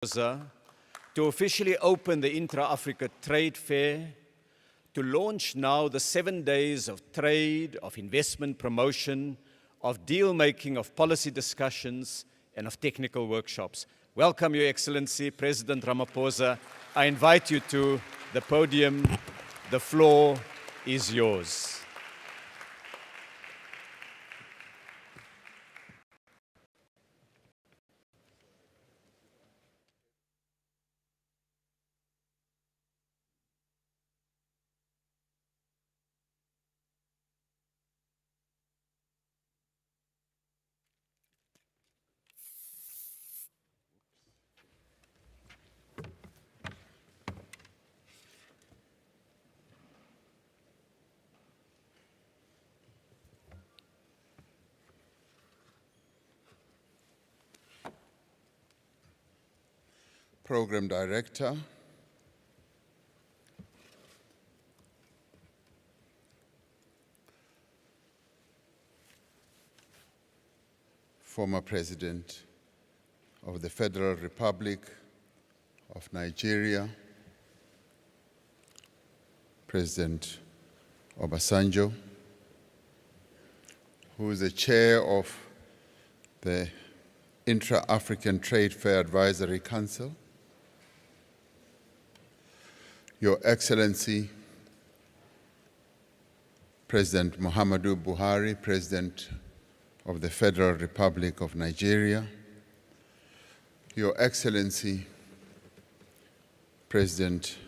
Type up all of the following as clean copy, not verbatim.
Ramaphosa to officially open the Intra African Trade Fair, to launch now the 7 days of trade, of investment promotion, of deal-making, of policy discussions, and of technical workshops. Welcome, Your Excellency, President Ramaphosa. I invite you to the podium. The floor is yours. Program Director, former President of the Federal Republic of Nigeria, President Obasanjo, who is the chair of the Intra African Trade Fair Advisory Council, Your Excellency, President Muhammadu Buhari, President of the Federal Republic of Nigeria, Your Excellency, President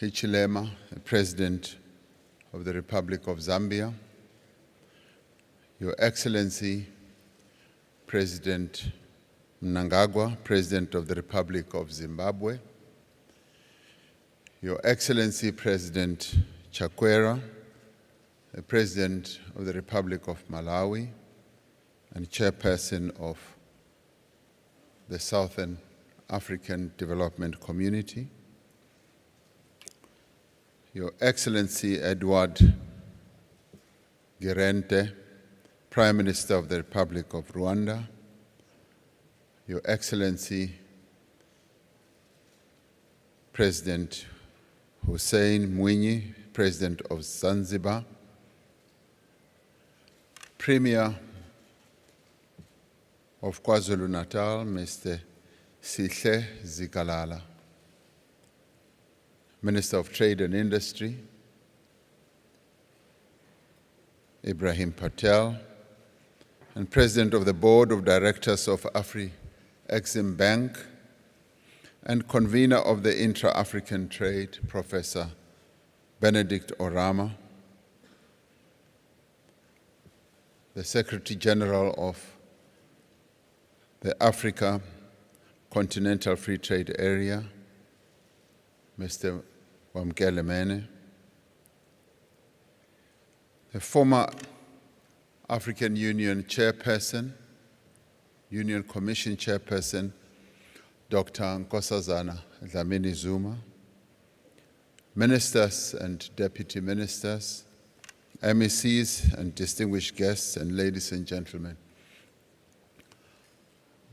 Hichilema, President of the Republic of Zambia, Your Excellency, President Mnangagwa, President of the Republic of Zimbabwe, Your Excellency, President Chakwera, the President of the Republic of Malawi and Chairperson of the Southern African Development Community, Your Excellency Edward Girente, Prime Minister of the Republic of Rwanda, Your Excellency President Hussein Mwinyi, President of Zanzibar, Premier of KwaZulu-Natal, Mr. Sihle Zikalala, Minister of Trade and Industry, Ibrahim Patel, and President of the Board of Directors of Afri-Exim Bank, and convener of the Intra African Trade, Professor Benedict Orama, the Secretary General of the Africa Continental Free Trade Area, Mr. Wamkele Mene, the former African Union Chairperson, Union Commission Chairperson, Dr. Nkosazana Dlamini Zuma, Ministers and Deputy Ministers, MECs and distinguished guests, and ladies and gentlemen.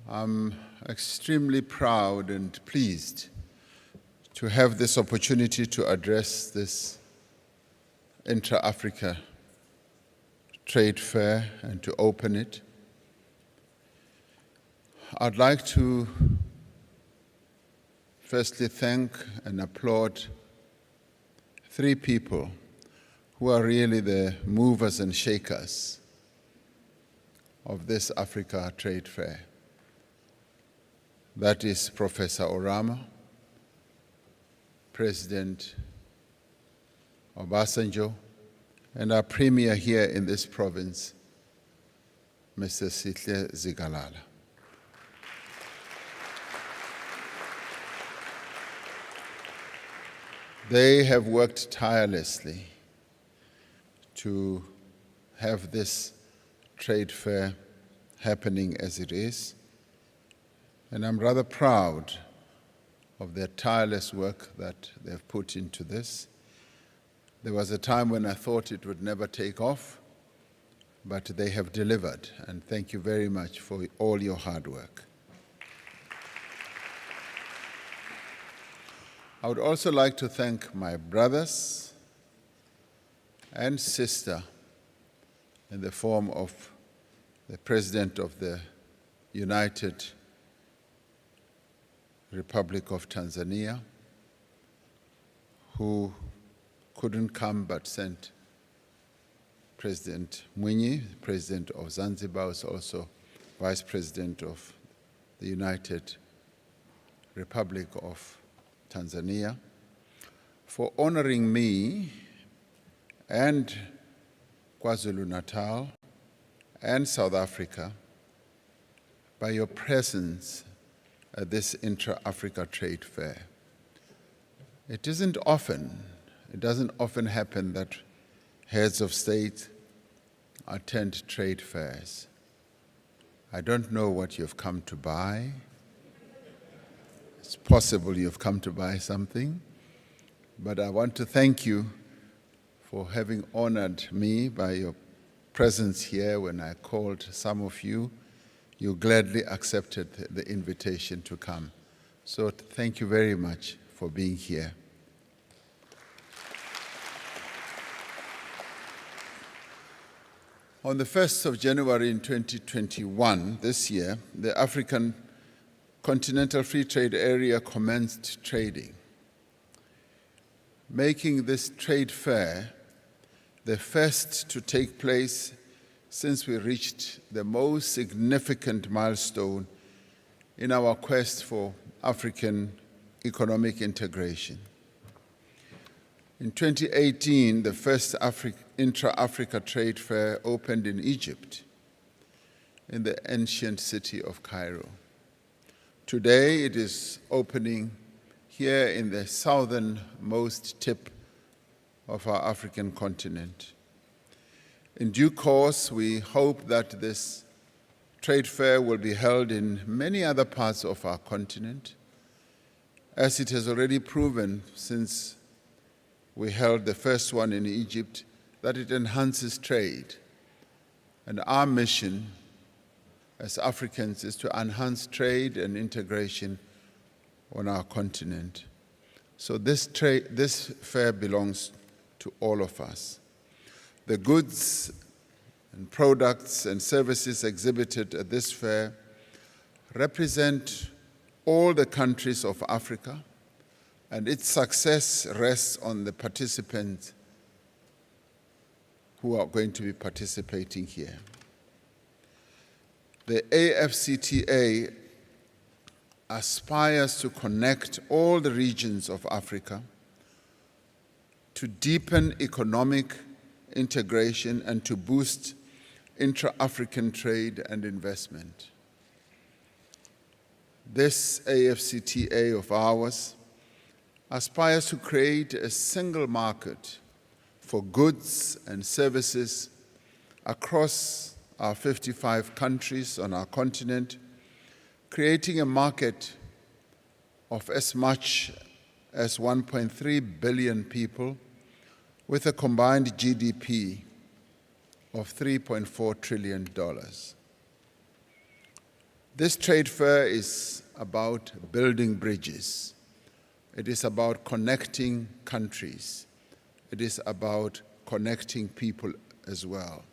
I'm extremely proud and pleased to have this opportunity to address this Intra-Africa Trade Fair and to open it. I'd like to firstly thank and applaud three people who are really the movers and shakers of this Africa Trade Fair. That is Professor Orama, President Obasanjo, and our Premier here in this province, Mr. Sihle Zikalala. They have worked tirelessly to have this trade fair happening as it is, and I'm rather proud of their tireless work that they've put into this. There was a time when I thought it would never take off, but they have delivered, and thank you very much for all your hard work. I would also like to thank my brothers and sister in the form of the President of the United Republic of Tanzania, who couldn't come but sent President Mwinyi, President of Zanzibar, was also Vice President of the United Republic of Tanzania, for honoring me and KwaZulu-Natal and South Africa by your presence at this Intra Africa Trade Fair. It doesn't often happen that heads of state attend trade fairs. I don't know what you've come to buy. It's possible you've come to buy something, but I want to thank you for having honored me by your presence here. When I called some of you, you gladly accepted the invitation to come. So thank you very much for being here. On the 1st of January in 2021, this year, the African Continental Free Trade Area commenced trading, making this trade fair the first to take place since we reached the most significant milestone in our quest for African economic integration. In 2018, the first Intra Africa Trade Fair opened in Egypt, in the ancient city of Cairo. Today, it is opening here in the southernmost tip of our African continent. In due course, we hope that this trade fair will be held in many other parts of our continent, as it has already proven since we held the first one in Egypt, that it enhances trade. And our mission as Africans is to enhance trade and integration on our continent. So this fair belongs to all of us. The goods and products and services exhibited at this fair represent all the countries of Africa, and its success rests on the participants who are going to be participating here. The AfCFTA aspires to connect all the regions of Africa to deepen economic integration and to boost intra-African trade and investment. This AfCFTA of ours aspires to create a single market for goods and services across our 55 countries on our continent, creating a market of as much as 1.3 billion people with a combined GDP of $3.4 trillion. This trade fair is about building bridges. It is about connecting countries. It is about connecting people as well.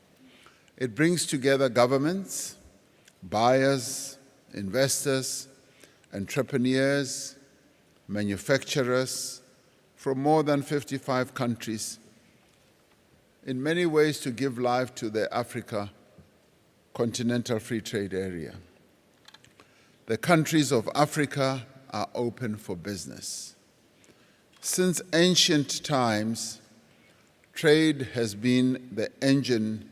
It brings together governments, buyers, investors, entrepreneurs, manufacturers from more than 55 countries, in many ways to give life to the Africa Continental Free Trade Area. The countries of Africa are open for business. Since ancient times, trade has been the engine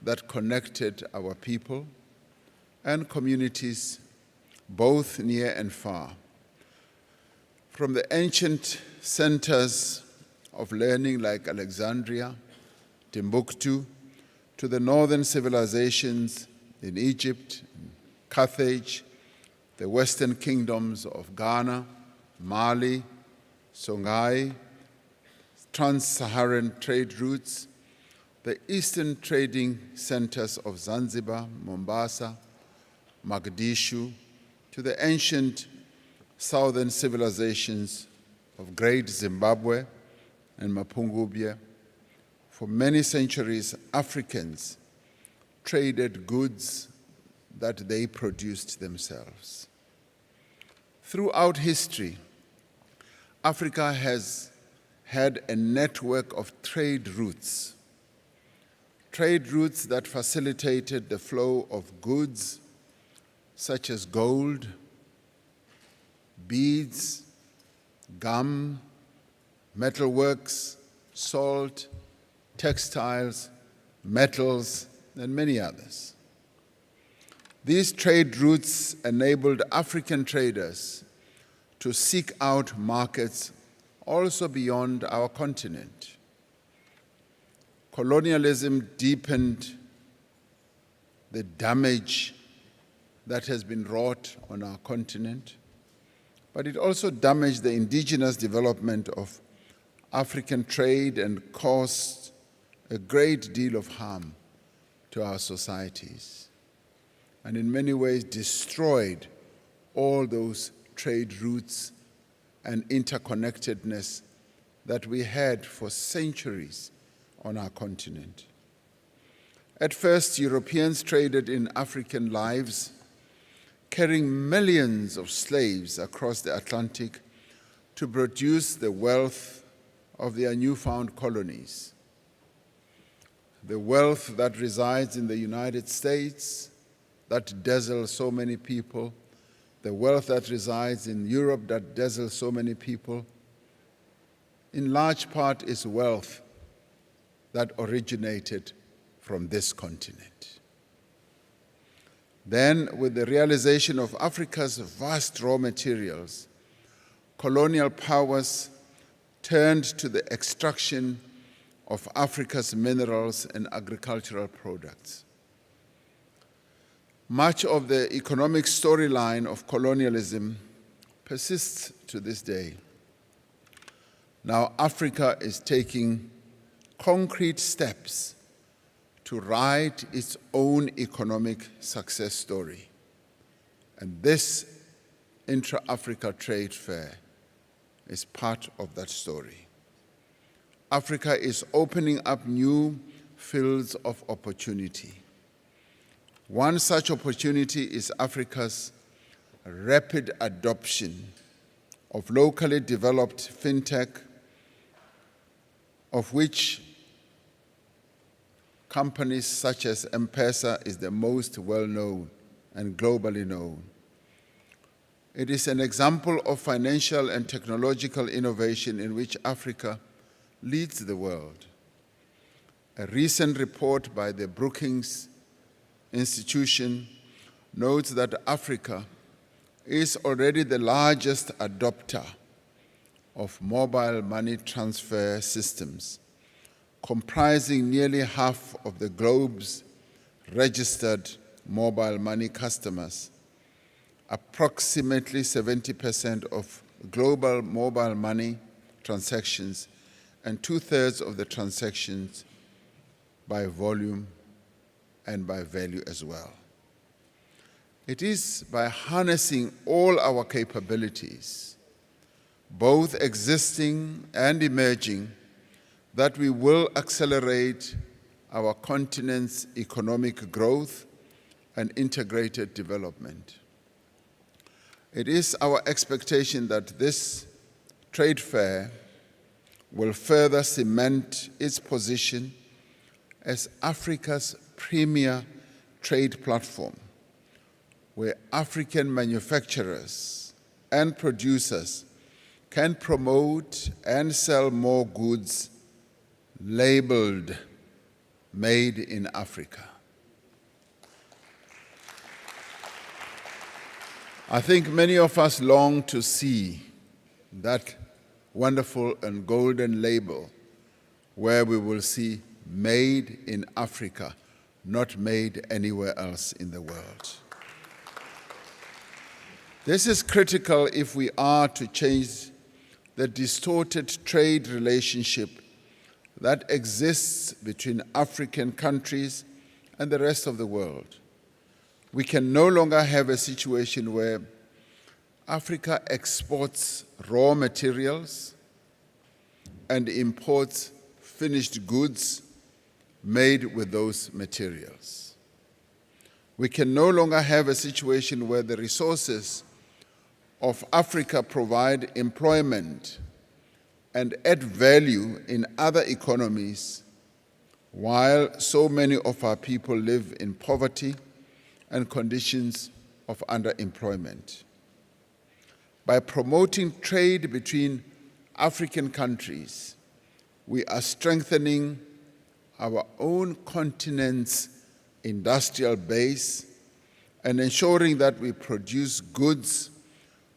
that connected our people and communities, both near and far. From the ancient centers of learning like Alexandria, Timbuktu, to the northern civilizations in Egypt, Carthage, the western kingdoms of Ghana, Mali, Songhai, trans-Saharan trade routes, the eastern trading centers of Zanzibar, Mombasa, Mogadishu, to the ancient southern civilizations of Great Zimbabwe and Mapungubwe, for many centuries, Africans traded goods that they produced themselves. Throughout history, Africa has had a network of trade routes that facilitated the flow of goods such as gold, beads, gum, metalworks, salt, textiles, metals, and many others. These trade routes enabled African traders to seek out markets also beyond our continent. Colonialism deepened the damage that has been wrought on our continent, but it also damaged the indigenous development of African trade and caused a great deal of harm to our societies, and in many ways destroyed all those trade routes and interconnectedness that we had for centuries on our continent. At first, Europeans traded in African lives, carrying millions of slaves across the Atlantic to produce the wealth of their newfound colonies. The wealth that resides in the United States, that dazzles so many people, the wealth that resides in Europe that dazzles so many people, in large part is wealth that originated from this continent. Then, with the realization of Africa's vast raw materials, colonial powers turned to the extraction of Africa's minerals and agricultural products. Much of the economic storyline of colonialism persists to this day. Now Africa is taking concrete steps to write its own economic success story. And this Intra Africa Trade Fair is part of that story. Africa is opening up new fields of opportunity. One such opportunity is Africa's rapid adoption of locally developed fintech, of which companies such as M-Pesa is the most well-known and globally known. It is an example of financial and technological innovation in which Africa leads the world. A recent report by the Brookings Institution notes that Africa is already the largest adopter of mobile money transfer systems, comprising nearly half of the globe's registered mobile money customers. Approximately 70% of global mobile money transactions and 2/3 of the transactions by volume and by value as well. It is by harnessing all our capabilities, both existing and emerging, that we will accelerate our continent's economic growth and integrated development. It is our expectation that this trade fair will further cement its position as Africa's premier trade platform, where African manufacturers and producers can promote and sell more goods labeled "Made in Africa." I think many of us long to see that wonderful and golden label where we will see "Made in Africa," not made anywhere else in the world. This is critical if we are to change the distorted trade relationship that exists between African countries and the rest of the world. We can no longer have a situation where Africa exports raw materials and imports finished goods made with those materials. We can no longer have a situation where the resources of Africa provide employment and add value in other economies, while so many of our people live in poverty and conditions of underemployment. By promoting trade between African countries, we are strengthening our own continent's industrial base and ensuring that we produce goods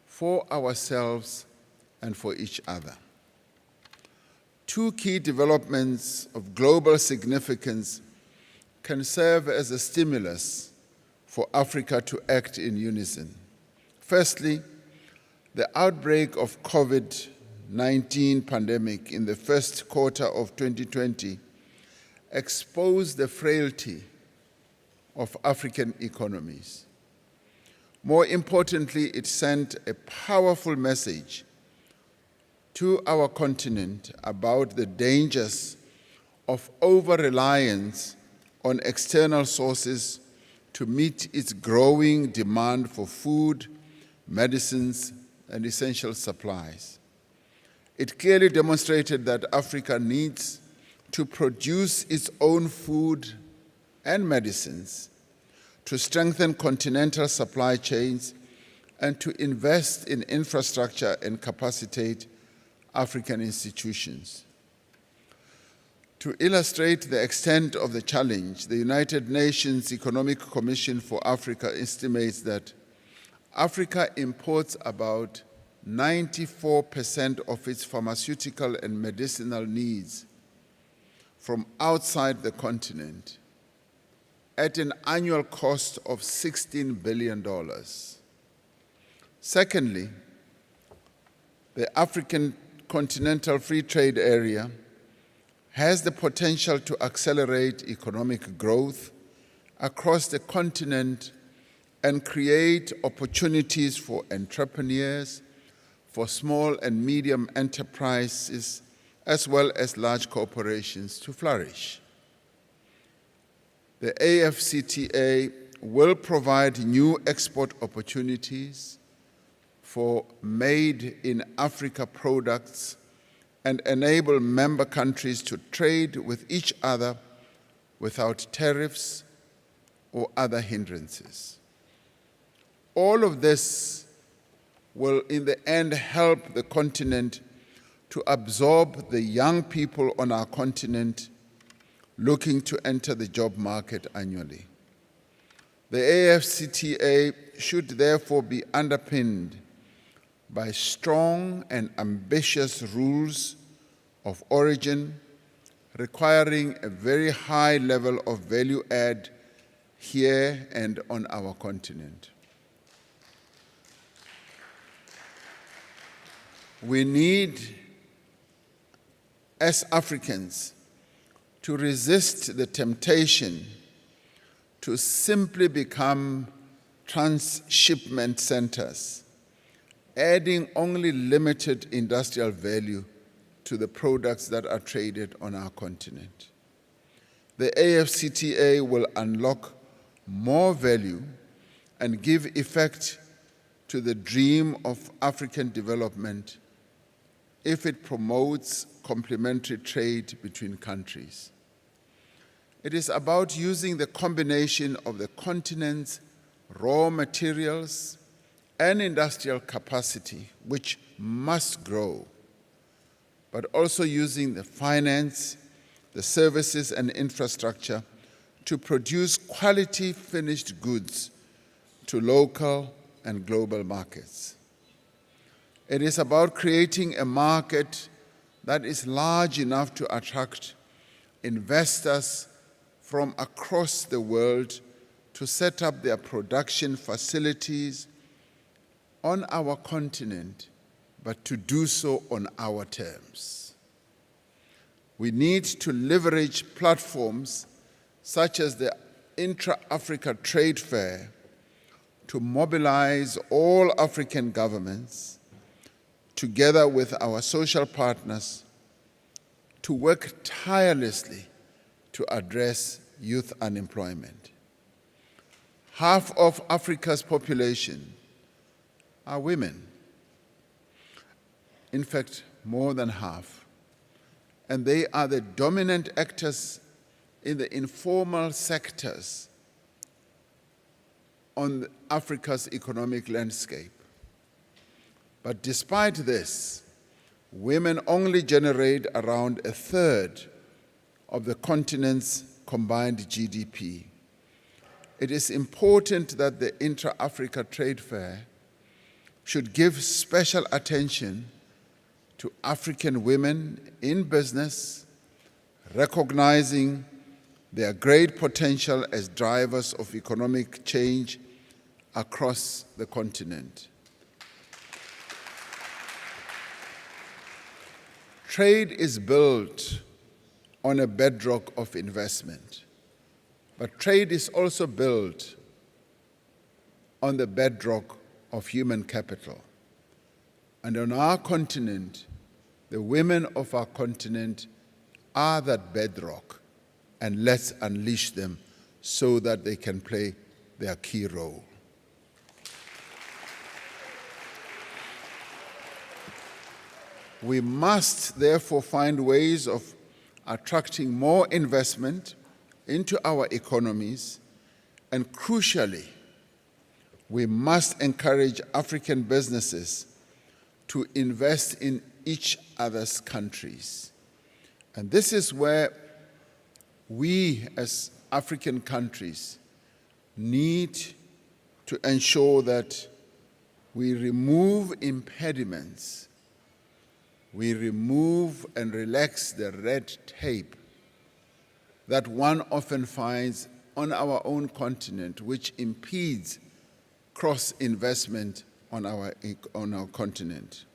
for ourselves and for each other. Two key developments of global significance can serve as a stimulus for Africa to act in unison. Firstly, the outbreak of COVID-19 pandemic in the first quarter of 2020 exposed the frailty of African economies. More importantly, it sent a powerful message to our continent about the dangers of over-reliance on external sources to meet its growing demand for food, medicines, and essential supplies. It clearly demonstrated that Africa needs to produce its own food and medicines, to strengthen continental supply chains, and to invest in infrastructure and capacitate African institutions. To illustrate the extent of the challenge, the United Nations Economic Commission for Africa estimates that Africa imports about 94% of its pharmaceutical and medicinal needs from outside the continent at an annual cost of $16 billion. Secondly, the African Continental Free Trade Area has the potential to accelerate economic growth across the continent and create opportunities for entrepreneurs, for small and medium enterprises, as well as large corporations to flourish. The AfCFTA will provide new export opportunities for made-in-Africa products and enable member countries to trade with each other without tariffs or other hindrances. All of this will, in the end, help the continent to absorb the young people on our continent looking to enter the job market annually. The AfCFTA should therefore be underpinned by strong and ambitious rules of origin, requiring a very high level of value add here and on our continent. We need, as Africans, to resist the temptation to simply become transshipment centers, adding only limited industrial value to the products that are traded on our continent. The AfCFTA will unlock more value and give effect to the dream of African development if it promotes complementary trade between countries. It is about using the combination of the continent's raw materials and industrial capacity, which must grow, but also using the finance, the services, and infrastructure to produce quality finished goods to local and global markets. It is about creating a market that is large enough to attract investors from across the world to set up their production facilities on our continent, but to do so on our terms. We need to leverage platforms such as the Intra African Trade Fair to mobilize all African governments, together with our social partners, to work tirelessly to address youth unemployment. Half of Africa's population are women. In fact, more than half. And they are the dominant actors in the informal sectors on Africa's economic landscape. But despite this, women only generate around a third of the continent's combined GDP. It is important that the Intra Africa Trade Fair should give special attention to African women in business, recognizing their great potential as drivers of economic change across the continent. Trade is built on a bedrock of investment, but trade is also built on the bedrock of human capital. And on our continent, the women of our continent are that bedrock, and let's unleash them so that they can play their key role. We must therefore find ways of attracting more investment into our economies, and crucially, we must encourage African businesses to invest in each other's countries. And this is where we as African countries need to ensure that we remove impediments, we remove and relax the red tape that one often finds on our own continent, which impedes cross-investment on our continent.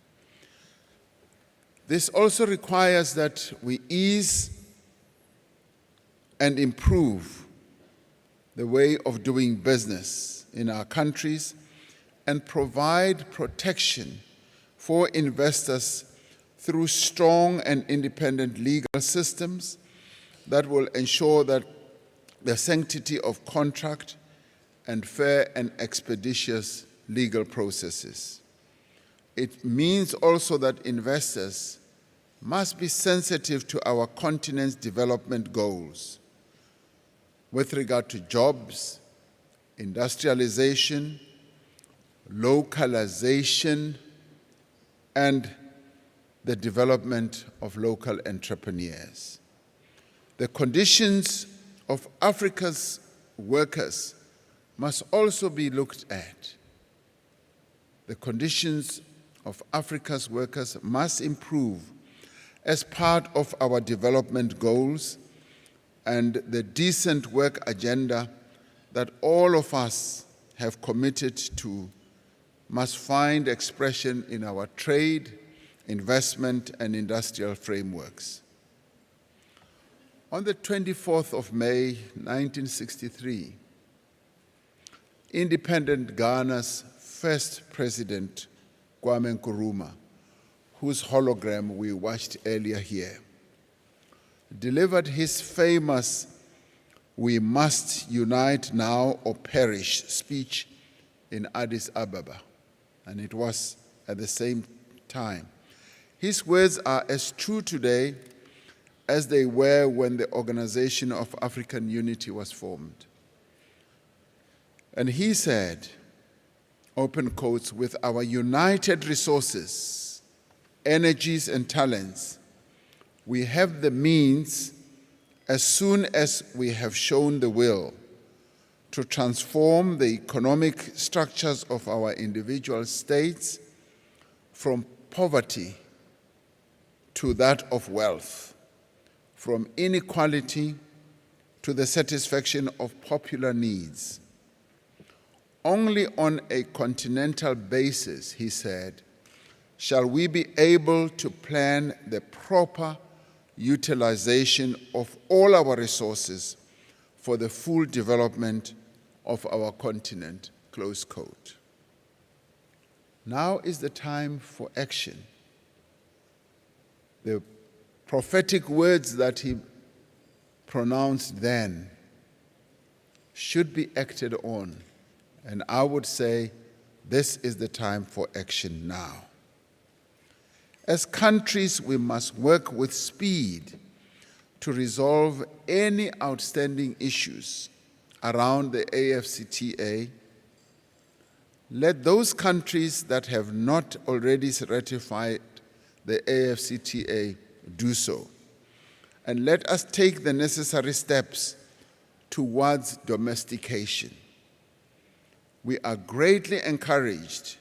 This also requires that we ease and improve the way of doing business in our countries and provide protection for investors through strong and independent legal systems that will ensure that the sanctity of contract and fair and expeditious legal processes. It means also that investors must be sensitive to our continent's development goals with regard to jobs, industrialization, localization, and the development of local entrepreneurs. The conditions of Africa's workers must also be looked at. The conditions of Africa's workers must improve as part of our development goals and the decent work agenda that all of us have committed to must find expression in our trade, investment, and industrial frameworks. On the 24th of May, 1963, independent Ghana's first president, Kwame Nkrumah, whose hologram we watched earlier here, delivered his famous "We must unite now or perish" speech in Addis Ababa, and it was at the same time. His words are as true today as they were when the Organization of African Unity was formed. And he said, open quotes, "With our united resources, energies, and talents, we have the means, as soon as we have shown the will, to transform the economic structures of our individual states from poverty to that of wealth, from inequality to the satisfaction of popular needs. Only on a continental basis," he said, "shall we be able to plan the proper utilization of all our resources for the full development of our continent," close quote. Now is the time for action. The prophetic words that he pronounced then should be acted on, and I would say this is the time for action now. As countries, we must work with speed to resolve any outstanding issues around the AfCFTA. Let those countries that have not already ratified the AfCFTA do so. And let us take the necessary steps towards domestication. We are greatly encouraged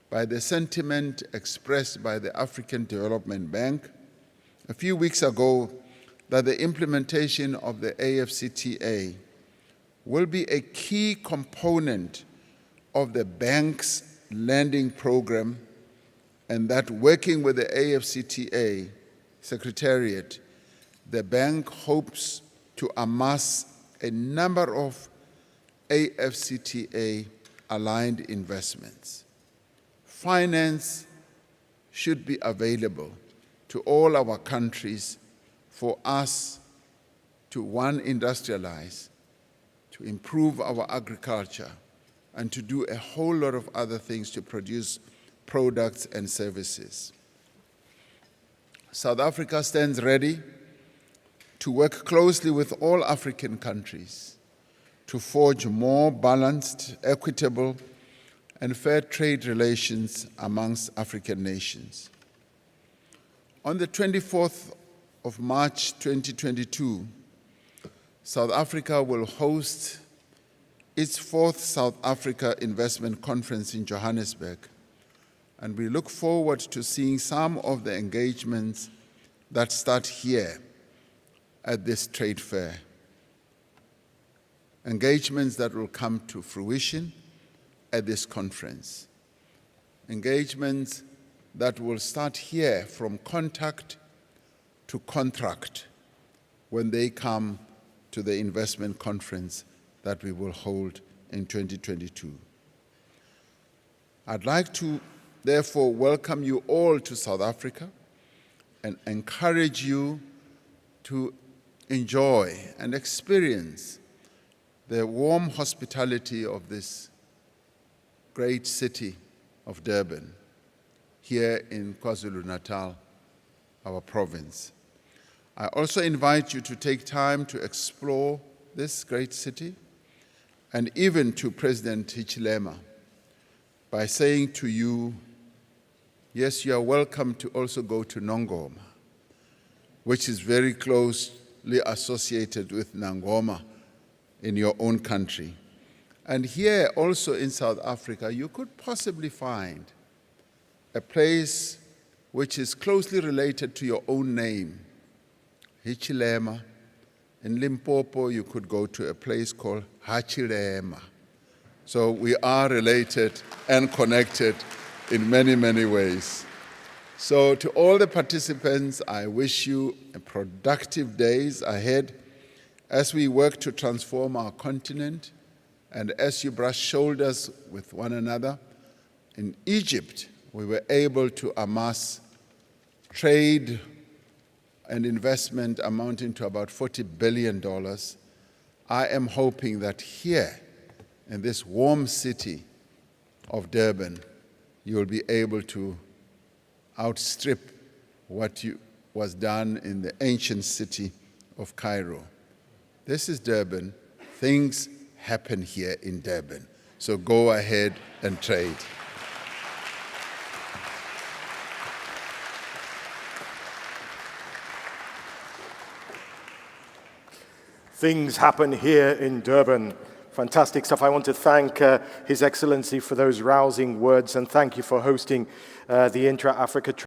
by the sentiment expressed by the African Development Bank a few weeks ago that the implementation of the AfCFTA will be a key component of the bank's lending program, and that working with the AfCFTA Secretariat, the bank hopes to amass a number of AfCFTA-aligned investments. Finance should be available to all our countries for us to, one, industrialize, to improve our agriculture, and to do a whole lot of other things to produce products and services. South Africa stands ready to work closely with all African countries to forge more balanced, equitable, and fair trade relations amongst African nations. On the 24th of March 2022, South Africa will host its 4th South Africa Investment Conference in Johannesburg, and we look forward to seeing some of the engagements that start here at this trade fair. Engagements that will come to fruition at this conference. Engagements that will start here from contact to contract when they come to the investment conference that we will hold in 2022. I'd like to therefore welcome you all to South Africa and encourage you to enjoy and experience the warm hospitality of this great city of Durban here in KwaZulu-Natal, our province. I also invite you to take time to explore this great city, and even to President Hichilema, by saying to you, yes, you are welcome to also go to Nongoma, which is very closely associated with Nangoma in your own country. And here also in South Africa, you could possibly find a place which is closely related to your own name, Hichilema. In Limpopo, you could go to a place called Hachilema. So we are related and connected in many, many ways. So to all the participants, I wish you productive days ahead as we work to transform our continent and as you brush shoulders with one another. In Egypt, we were able to amass trade and investment amounting to about $40 billion. I am hoping that here, in this warm city of Durban, you will be able to outstrip what was done in the ancient city of Cairo. This is Durban. Things happen here in Durban. So go ahead and trade. Things happen here in Durban. Fantastic stuff. I want to thank His Excellency for those rousing words, and thank you for hosting the Intra Africa Trade